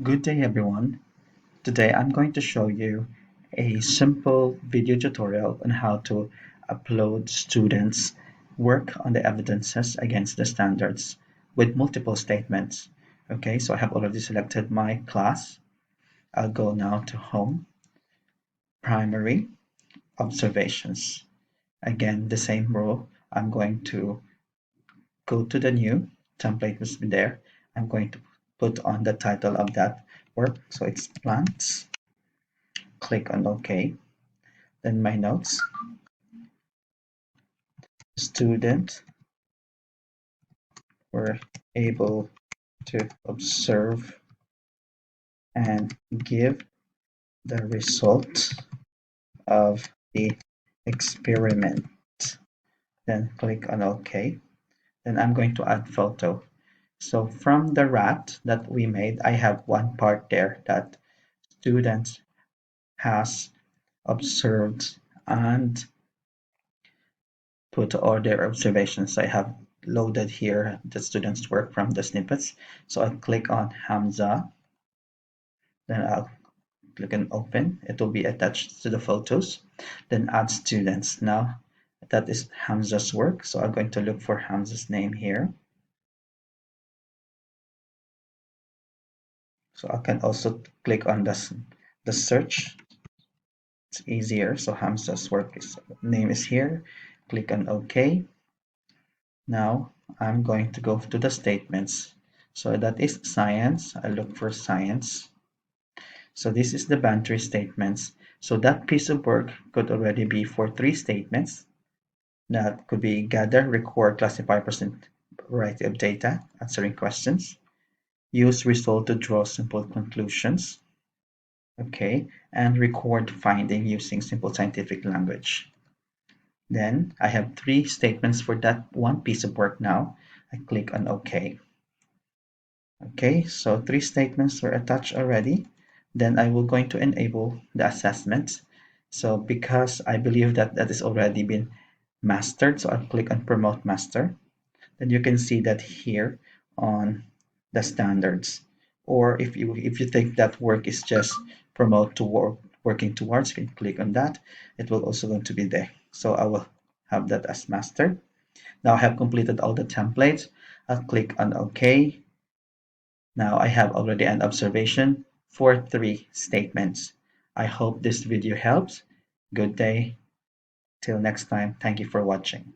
Good day everyone. Today I'm going to show you a simple video tutorial on how to upload students' work on the evidences against the standards with multiple statements. Okay, so I have already selected my class. I'll go now to Home, Primary, Observations. Again, the same rule. I'm going to go to the new template was there. I'm going to put on the title of that work. So it's plants. Click on OK. Then my notes, students were able to observe and give the result of the experiment. Then click on OK. Then I'm going to add photo. So from the rat that we made, I have one part there that students has observed and put all their observations. I have loaded here the students' work from the snippets. So I click on Hamza, then I'll click on open. It will be attached to the photos. Then add students. Now that is Hamza's work. So I'm going to look for Hamza's name here. So I can also click on the search. It's easier. So Hamza's name is here. Click on OK. Now I'm going to go to the statements. So that is science. I look for science. So this is the boundary statements. So that piece of work could already be for three statements. That could be gather, record, classify, present variety of data, answering questions, use result to draw simple conclusions, okay, and record finding using simple scientific language. Then I have three statements for that one piece of work now. I click on OK. Okay, so three statements were attached already. Then I will going to enable the assessment. So because I believe that that is already been mastered, so I'll click on promote master. Then you can see that here on the standards. Or if you think that work is just promote to working towards, you can click on that. It will also going to be there. So I will have that as mastered. Now I have completed all the templates. I'll click on OK. Now I have already an observation for three statements. I hope this video helps. Good day. Till next time. Thank you for watching.